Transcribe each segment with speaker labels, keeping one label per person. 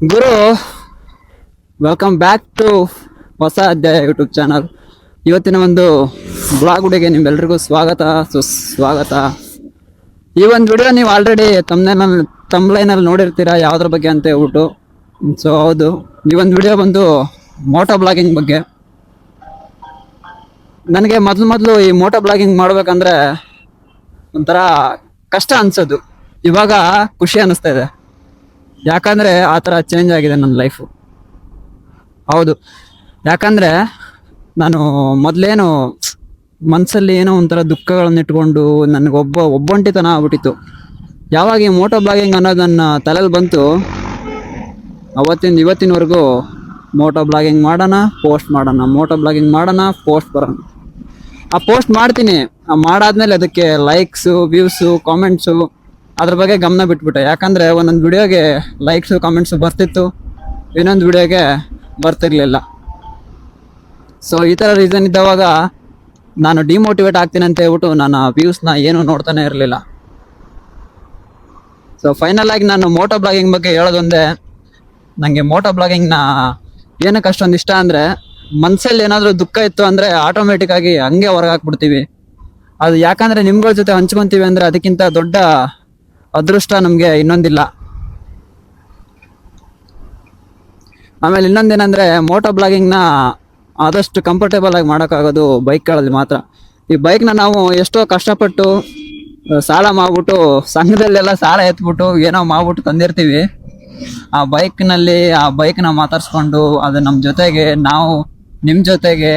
Speaker 1: Guru, welcome back to ಹೊಸ ಅಧ್ಯಾಯ YouTube channel. ಇವತ್ತಿನ ಒಂದು ಬ್ಲಾಗ್ ವಿಡಿಯೋಗೆ ನಿಮ್ಮೆಲ್ರಿಗೂ ಸ್ವಾಗತ ಸುಸ್ವಾಗತ. ಈ ಒಂದು ವಿಡಿಯೋ ನೀವು ಆಲ್ರೆಡಿ ತಮ್ಲೈನಲ್ಲಿ ನೋಡಿರ್ತೀರಾ ಯಾವುದ್ರ ಬಗ್ಗೆ ಅಂತ ಹೇಳ್ಬಿಟ್ಟು. ಸೊ ಹೌದು, ಈ ಒಂದು ವಿಡಿಯೋ ಬಂದು ಮೋಟೋ ಬ್ಲಾಗಿಂಗ್ ಬಗ್ಗೆ. ನನಗೆ ಮೊದಲು ಈ ಮೋಟೋ ಬ್ಲಾಗಿಂಗ್ ಮಾಡ್ಬೇಕಂದ್ರೆ ಒಂಥರ ಕಷ್ಟ ಅನ್ಸೋದು. ಇವಾಗ ಖುಷಿ ಅನ್ನಿಸ್ತಾ ಇದೆ, ಯಾಕಂದರೆ ಆ ಥರ ಚೇಂಜ್ ಆಗಿದೆ ನನ್ನ ಲೈಫು. ಹೌದು, ಯಾಕಂದರೆ ನಾನು ಮೊದಲೇನು ಮನಸ್ಸಲ್ಲಿ ಏನೋ ಒಂಥರ ದುಃಖಗಳನ್ನ ಇಟ್ಕೊಂಡು ನನಗೆ ಒಬ್ಬಂಟಿತನ ಆಗ್ಬಿಟ್ಟಿತ್ತು. ಯಾವಾಗ ಈ ಮೋಟೋ ಬ್ಲಾಗಿಂಗ್ ಅನ್ನೋದು ನನ್ನ ತಲೆಯಲ್ಲಿ ಬಂತು, ಇವತ್ತಿನವರೆಗೂ ಮೋಟೋ ಬ್ಲಾಗಿಂಗ್ ಮಾಡೋಣ, ಪೋಸ್ಟ್ ಮಾಡೋಣ, ಮೋಟೋ ಬ್ಲಾಗಿಂಗ್ ಮಾಡೋಣ, ಪೋಸ್ಟ್ ಬರೋಣ. ಆ ಪೋಸ್ಟ್ ಮಾಡ್ತೀನಿ, ಮಾಡಾದ್ಮೇಲೆ ಅದಕ್ಕೆ ಲೈಕ್ಸು, ವ್ಯೂಸು, ಕಾಮೆಂಟ್ಸು ಅದ್ರ ಬಗ್ಗೆ ಗಮನ ಬಿಟ್ಬಿಟ್ಟೆ. ಯಾಕಂದರೆ ಒಂದೊಂದು ವಿಡಿಯೋಗೆ ಲೈಕ್ಸು, ಕಾಮೆಂಟ್ಸು ಬರ್ತಿತ್ತು, ಇನ್ನೊಂದು ವಿಡಿಯೋಗೆ ಬರ್ತಿರ್ಲಿಲ್ಲ. ಸೊ ಈ ಥರ ರೀಸನ್ ಇದ್ದವಾಗ ನಾನು ಡಿಮೋಟಿವೇಟ್ ಆಗ್ತೀನಿ ಅಂತ ಹೇಳ್ಬಿಟ್ಟು ನಾನು ವ್ಯೂಸ್ನ ಏನೂ ನೋಡ್ತಾನೆ ಇರಲಿಲ್ಲ. ಸೊ ಫೈನಲ್ ಆಗಿ ನಾನು ಮೋಟೋ ಬ್ಲಾಗಿಂಗ್ ಬಗ್ಗೆ ಹೇಳೋದೊಂದೇ, ನನಗೆ ಮೋಟೋ ಬ್ಲಾಗಿಂಗ್ನ ಏನಕ್ಕೆ ಅಷ್ಟೊಂದು ಇಷ್ಟ ಅಂದರೆ, ಮನಸ್ಸಲ್ಲಿ ಏನಾದರೂ ದುಃಖ ಇತ್ತು ಅಂದರೆ ಆಟೋಮೆಟಿಕ್ಕಾಗಿ ಹಂಗೆ ಹೊರಗೆ ಹಾಕ್ಬಿಡ್ತೀವಿ. ಅದು ಯಾಕಂದರೆ ನಿಮ್ಗಳ ಜೊತೆ ಹಂಚ್ಕೊತೀವಿ ಅಂದರೆ ಅದಕ್ಕಿಂತ ದೊಡ್ಡ ಅದೃಷ್ಟ ನಮಗೆ ಇನ್ನೊಂದಿಲ್ಲ. ಆಮೇಲೆ ಇನ್ನೊಂದೇನೆಂದರೆ, ಮೋಟೋ ಬ್ಲಾಗಿಂಗ್ನ ಆದಷ್ಟು ಕಂಫರ್ಟೇಬಲ್ ಆಗಿ ಮಾಡೋಕ್ಕಾಗೋದು ಬೈಕ್ಗಳಲ್ಲಿ ಮಾತ್ರ. ಈ ಬೈಕ್ನ ನಾವು ಎಷ್ಟೋ ಕಷ್ಟಪಟ್ಟು ಸಾಲ ಮಾಡಿಬಿಟ್ಟು, ಸಂಘದಲ್ಲೆಲ್ಲ ಸಾಲ ಎತ್ಬಿಟ್ಟು ಏನೋ ಮಾಡಿಬಿಟ್ಟು ತಂದಿರ್ತೀವಿ. ಆ ಬೈಕ್ನ ಮಾತಾಡ್ಸ್ಕೊಂಡು ಅದು ನಮ್ಮ ಜೊತೆಗೆ, ನಾವು ನಿಮ್ಮ ಜೊತೆಗೆ,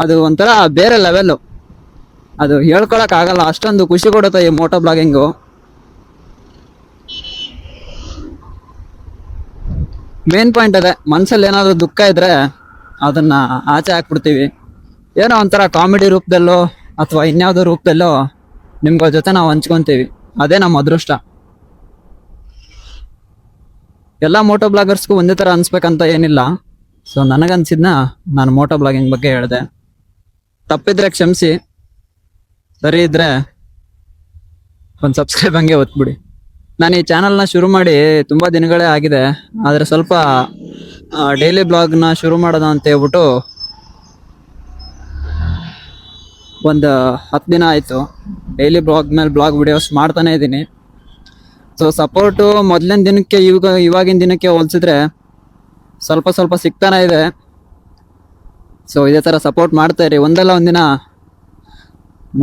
Speaker 1: ಅದು ಒಂಥರ ಬೇರೆ ಲೆವೆಲ್ಲು. ಅದು ಹೇಳ್ಕೊಳಕ್ಕಾಗಲ್ಲ, ಅಷ್ಟೊಂದು ಖುಷಿ ಕೊಡುತ್ತೆ ಈ ಮೋಟೋ ಬ್ಲಾಗಿಂಗು. ಮೇನ್ ಪಾಯಿಂಟ್ ಅದೇ, ಮನಸ್ಸಲ್ಲಿ ಏನಾದರೂ ದುಃಖ ಇದ್ದರೆ ಅದನ್ನು ಆಚೆ ಹಾಕ್ಬಿಡ್ತೀವಿ. ಏನೋ ಒಂಥರ ಕಾಮಿಡಿ ರೂಪದಲ್ಲೋ ಅಥವಾ ಇನ್ಯಾವುದೋ ರೂಪದಲ್ಲೋ ನಿಮ್ಗಳ ಜೊತೆ ನಾವು ಹಂಚ್ಕೊತೀವಿ. ಅದೇ ನಮ್ಮ ಅದೃಷ್ಟ. ಎಲ್ಲ ಮೋಟೋ ಬ್ಲಾಗರ್ಸ್ಗೂ ಒಂದೇ ಥರ ಅನ್ಸ್ಬೇಕಂತ ಏನಿಲ್ಲ. ಸೊ ನನಗನ್ಸಿದ್ನ ನಾನು ಮೋಟೋ ಬ್ಲಾಗಿಂಗ್ ಬಗ್ಗೆ ಹೇಳಿದೆ. ತಪ್ಪಿದ್ರೆ ಕ್ಷಮಿಸಿ, ಸರಿ ಇದ್ದರೆ ಒಂದು ಸಬ್ಸ್ಕ್ರೈಬ್ ಹಂಗೆ ಒತ್ಬಿಡಿ. ನಾನು ಈ ಚಾನಲ್ನ ಶುರು ಮಾಡಿ ತುಂಬ ದಿನಗಳೇ ಆಗಿದೆ, ಆದರೆ ಸ್ವಲ್ಪ ಡೈಲಿ ಬ್ಲಾಗ್ನ ಶುರು ಮಾಡೋದು ಅಂತ ಹೇಳ್ಬಿಟ್ಟು ಒಂದು 10 ದಿನ ಆಯಿತು. ಡೈಲಿ ಬ್ಲಾಗ್ ಮೇಲೆ ಬ್ಲಾಗ್ ವಿಡಿಯೋಸ್ ಮಾಡ್ತಾನೇ ಇದ್ದೀನಿ. ಸೊ ಸಪೋರ್ಟು ಮೊದಲಿನ ದಿನಕ್ಕೆ ಇವಾಗಿನ ದಿನಕ್ಕೆ ಹೋಲಿಸಿದ್ರೆ ಸ್ವಲ್ಪ ಸಿಗ್ತಾನೆ ಇದೆ. ಸೊ ಇದೇ ಥರ ಸಪೋರ್ಟ್ ಮಾಡ್ತಾಯಿರಿ. ಒಂದಲ್ಲ ಒಂದಿನ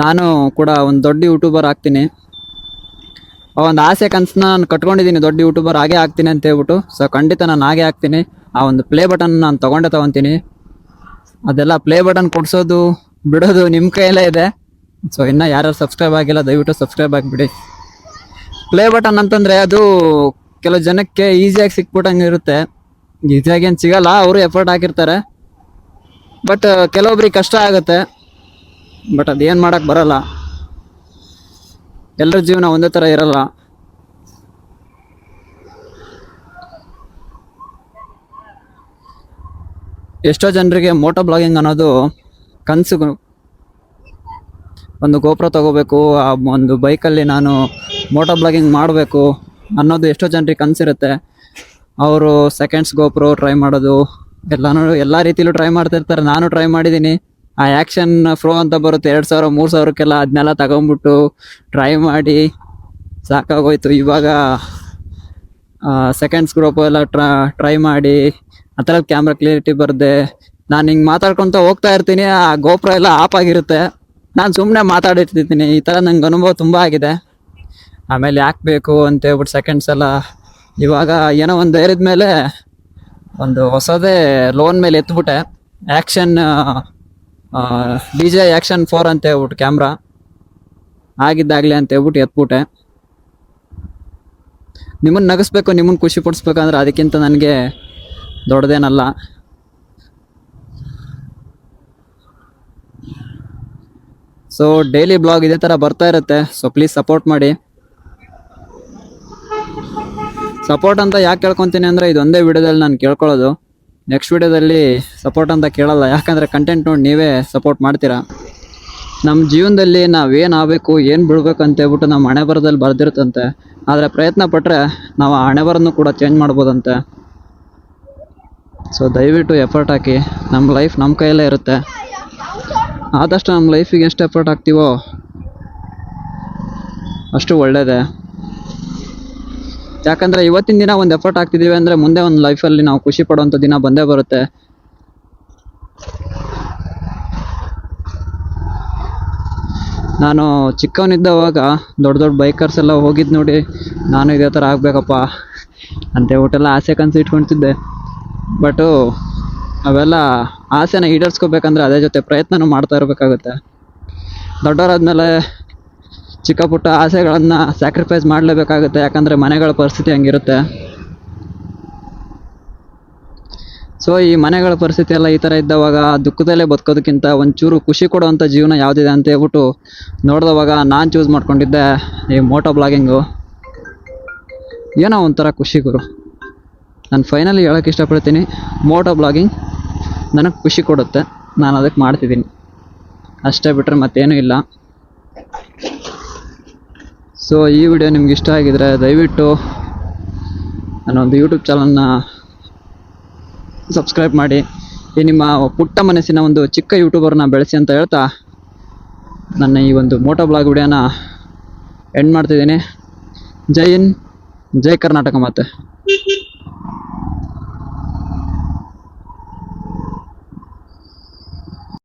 Speaker 1: ನಾನು ಕೂಡ ಒಂದು ದೊಡ್ಡ ಯೂಟ್ಯೂಬರ್ ಆಗ್ತೀನಿ. ಒಂದು ಆಸೆ ಕನಸನ್ನ ನಾನು ಕಟ್ಕೊಂಡಿದ್ದೀನಿ, ದೊಡ್ಡ ಯೂಟ್ಯೂಬರ್ ಆಗೇ ಆಗ್ತೀನಿ ಅಂತ ಹೇಳ್ಬಿಟ್ಟು. ಸೊ ಖಂಡಿತ ನಾನು ಆಗೇ ಆಗ್ತೀನಿ. ಆ ಒಂದು ಪ್ಲೇ ಬಟನ್ ನಾನು ತೊಗೊತೀನಿ. ಅದೆಲ್ಲ ಪ್ಲೇ ಬಟನ್ ಕೊಡಿಸೋದು ಬಿಡೋದು ನಿಮ್ಮ ಕೈಯಲ್ಲೇ ಇದೆ. ಸೊ ಇನ್ನೂ ಯಾರು ಸಬ್ಸ್ಕ್ರೈಬ್ ಆಗಿಲ್ಲ, ದಯವಿಟ್ಟು ಸಬ್ಸ್ಕ್ರೈಬ್ ಆಗಿಬಿಡಿ. ಪ್ಲೇ ಬಟನ್ ಅಂತಂದರೆ ಅದು ಕೆಲವು ಜನಕ್ಕೆ ಈಸಿಯಾಗಿ ಸಿಕ್ಬಿಟ್ಟಂಗೆ ಇರುತ್ತೆ. ಈಸಿಯಾಗಿ ಏನು ಸಿಗಲ್ಲ, ಅವರು ಎಫರ್ಟ್ ಹಾಕಿರ್ತಾರೆ. ಬಟ್ ಕೆಲವೊಬ್ರಿಗೆ ಕಷ್ಟ ಆಗುತ್ತೆ. ಬಟ್ ಅದೇನು ಮಾಡೋಕ್ಕೆ ಬರಲ್ಲ, ಎಲ್ಲರ ಜೀವನ ಒಂದೇ ಥರ ಇರಲ್ಲ. ಎಷ್ಟೋ ಜನರಿಗೆ ಮೋಟೋ ಬ್ಲಾಗಿಂಗ್ ಅನ್ನೋದು ಕನಸು. ಒಂದು ಗೋಪ್ರ ತಗೋಬೇಕು, ಆ ಒಂದು ಬೈಕಲ್ಲಿ ನಾನು ಮೋಟೋ ಬ್ಲಾಗಿಂಗ್ ಮಾಡಬೇಕು ಅನ್ನೋದು ಎಷ್ಟೋ ಜನರಿಗೆ ಕನಸಿರುತ್ತೆ. ಅವರು ಸೆಕೆಂಡ್ಸ್ ಗೋಪ್ರೋ ಟ್ರೈ ಮಾಡೋದು, ಎಲ್ಲ ರೀತಿಲೂ ಟ್ರೈ ಮಾಡ್ತಿರ್ತಾರೆ. ನಾನು ಟ್ರೈ ಮಾಡಿದ್ದೀನಿ. ಆ ಆ್ಯಕ್ಷನ್ ಫ್ರೋ ಅಂತ ಬರುತ್ತೆ 2000-3000ಕ್ಕೆಲ್ಲ, ಅದನ್ನೆಲ್ಲ ತಗೊಂಬಿಟ್ಟು ಟ್ರೈ ಮಾಡಿ ಸಾಕಾಗೋಯ್ತು. ಇವಾಗ ಸೆಕೆಂಡ್ಸ್ ಗ್ರೋಪು ಎಲ್ಲ ಟ್ರೈ ಮಾಡಿ ಆ ಥರ ಕ್ಯಾಮ್ರಾ ಕ್ಲಿಯರಿಟಿ ಬರದೆ ನಾನು ಹಿಂಗೆ ಮಾತಾಡ್ಕೊತ ಹೋಗ್ತಾ ಇರ್ತೀನಿ, ಆ ಗೋಪ್ರ ಎಲ್ಲ ಆಫ್ ಆಗಿರುತ್ತೆ. ನಾನು ಸುಮ್ಮನೆ ಮಾತಾಡಿರ್ತಿದ್ದೀನಿ. ಈ ಥರ ನಂಗೆ ಅನುಭವ ತುಂಬ ಆಗಿದೆ. ಆಮೇಲೆ ಯಾಕೆ ಬೇಕು ಅಂತ ಹೇಳ್ಬಿಟ್ಟು ಸೆಕೆಂಡ್ಸ್ ಎಲ್ಲ ಇವಾಗ ಏನೋ ಒಂದು ಧೈರ್ಯದ ಮೇಲೆ ಒಂದು ಹೊಸದೇ ಲೋನ್ ಮೇಲೆ ಎತ್ಬಿಟ್ಟೆ. ಆ್ಯಕ್ಷನ್ DJI Action 4 ಅಂತ ಹೇಳ್ಬಿಟ್ಟು ಕ್ಯಾಮ್ರಾ ಆಗಿದ್ದಾಗಲಿ ಅಂತ ಹೇಳ್ಬಿಟ್ಟು ಎತ್ಬಿಟ್ಟೆ. ನಿಮ್ಮನ್ನು ನಗಿಸ್ಬೇಕು, ನಿಮ್ಮನ್ನು ಖುಷಿ ಪಡಿಸ್ಬೇಕಂದ್ರೆ ಅದಕ್ಕಿಂತ ನನಗೆ ದೊಡ್ಡದೇನಲ್ಲ. ಸೊ ಡೈಲಿ ಬ್ಲಾಗ್ ಇದೇ ಥರ ಬರ್ತಾ ಇರುತ್ತೆ. ಸೊ ಪ್ಲೀಸ್ ಸಪೋರ್ಟ್ ಮಾಡಿ. ಸಪೋರ್ಟ್ ಅಂತ ಯಾಕೆ ಕೇಳ್ಕೊತೀನಿ ಅಂದರೆ, ಇದೊಂದೇ ವಿಡಿಯೋದಲ್ಲಿ ನಾನು ಕೇಳ್ಕೊಳ್ಳೋದು. ನೆಕ್ಸ್ಟ್ ವಿಡಿಯೋದಲ್ಲಿ ಸಪೋರ್ಟ್ ಅಂತ ಕೇಳಲ್ಲ, ಯಾಕಂದರೆ ಕಂಟೆಂಟ್ ನೋಡಿ ನೀವೇ ಸಪೋರ್ಟ್ ಮಾಡ್ತೀರಾ. ನಮ್ಮ ಜೀವನದಲ್ಲಿ ನಾವೇನು ಆಗಬೇಕು, ಏನು ಬಿಡಬೇಕು ಅಂತ ಹೇಳ್ಬಿಟ್ಟು ನಮ್ಮ ಹಣೆ ಬರದಲ್ಲಿ ಬರೆದಿರುತ್ತಂತೆ. ಆದರೆ ಪ್ರಯತ್ನ ಪಟ್ಟರೆ ನಾವು ಆ ಹಣೆ ಬರನ್ನು ಕೂಡ ಚೇಂಜ್ ಮಾಡ್ಬೋದಂತೆ. ಸೊ ದಯವಿಟ್ಟು ಎಫರ್ಟ್ ಹಾಕಿ. ನಮ್ಮ ಲೈಫ್ ನಮ್ಮ ಕೈಯಲ್ಲೇ ಇರುತ್ತೆ. ಆದಷ್ಟು ನಮ್ಮ ಲೈಫಿಗೆ ಎಷ್ಟು ಎಫರ್ಟ್ ಹಾಕ್ತೀವೋ ಅಷ್ಟು ಒಳ್ಳೆಯದೇ. ಯಾಕಂದರೆ ಇವತ್ತಿನ ದಿನ ಒಂದು ಎಫರ್ಟ್ ಹಾಕ್ತಿದ್ದೀವಿ ಅಂದರೆ ಮುಂದೆ ಒಂದು ಲೈಫಲ್ಲಿ ನಾವು ಖುಷಿ ಪಡುವಂಥ ದಿನ ಬಂದೇ ಬರುತ್ತೆ. ನಾನು ಚಿಕ್ಕವನಿದ್ದವಾಗ ದೊಡ್ಡ ದೊಡ್ಡ ಬೈಕರ್ಸ್ ಎಲ್ಲ ಹೋಗಿದ್ದು ನೋಡಿ ನಾನು ಇದೇ ಥರ ಆಗಬೇಕಪ್ಪ ಅಂತೇಳ್ಬಿಟ್ಟೆಲ್ಲ ಆಸೆ ಕನಸು ಇಟ್ಕೊಳ್ತಿದ್ದೆ. ಬಟು ಅವೆಲ್ಲ ಆಸೆನ ಈಡೇರಿಸ್ಕೋಬೇಕಂದ್ರೆ ಅದೇ ಜೊತೆ ಪ್ರಯತ್ನನೂ ಮಾಡ್ತಾ ಇರಬೇಕಾಗುತ್ತೆ. ದೊಡ್ಡವರಾದ್ಮೇಲೆ ಚಿಕ್ಕ ಪುಟ್ಟ ಆಸೆಗಳನ್ನು ಸ್ಯಾಕ್ರಿಫೈಸ್ ಮಾಡಲೇಬೇಕಾಗುತ್ತೆ. ಯಾಕಂದರೆ ಮನೆಗಳ ಪರಿಸ್ಥಿತಿ ಹಂಗಿರುತ್ತೆ. ಸೊ ಈ ಮನೆಗಳ ಪರಿಸ್ಥಿತಿ ಎಲ್ಲ ಈ ಥರ ಇದ್ದವಾಗ ದುಃಖದಲ್ಲೇ ಬದುಕೋದಕ್ಕಿಂತ ಒಂಚೂರು ಖುಷಿ ಕೊಡುವಂಥ ಜೀವನ ಯಾವುದಿದೆ ಅಂತ ಹೇಳ್ಬಿಟ್ಟು ನೋಡಿದವಾಗ ನಾನು ಚೂಸ್ ಮಾಡ್ಕೊಂಡಿದ್ದೆ ಈ ಮೋಟೋ ಬ್ಲಾಗಿಂಗು. ಏನೋ ಒಂಥರ ಖುಷಿ ಗುರು. ನಾನು ಫೈನಲಿ ಹೇಳೋಕ್ಕೆ ಇಷ್ಟಪಡ್ತೀನಿ, ಮೋಟೋ ಬ್ಲಾಗಿಂಗ್ ನನಗೆ ಖುಷಿ ಕೊಡುತ್ತೆ. ನಾನು ಅದಕ್ಕೆ ಮಾಡ್ತಿದ್ದೀನಿ ಅಷ್ಟೇ, ಬಿಟ್ಟರೆ ಮತ್ತೇನೂ ಇಲ್ಲ. ಸೊ ಈ ವಿಡಿಯೋ ನಿಮ್ಗೆ ಇಷ್ಟ ಆಗಿದರೆ ದಯವಿಟ್ಟು ನನ್ನೊಂದು ಯೂಟ್ಯೂಬ್ ಚಾನಲ್ನ ಸಬ್ಸ್ಕ್ರೈಬ್ ಮಾಡಿ. ಈ ನಿಮ್ಮ ಪುಟ್ಟ ಮನಸ್ಸಿನ ಒಂದು ಚಿಕ್ಕ ಯೂಟ್ಯೂಬರ್ನ ಬೆಳೆಸಿ ಅಂತ ಹೇಳ್ತಾ ನನ್ನ ಈ ಒಂದು ಮೋಟೋ ಬ್ಲಾಗ್ ವಿಡಿಯೋನ ಎಂಡ್ ಮಾಡ್ತಿದ್ದೀನಿ. ಜೈ ಹಿಂದ್, ಜೈ ಕರ್ನಾಟಕ ಮಾತೆ.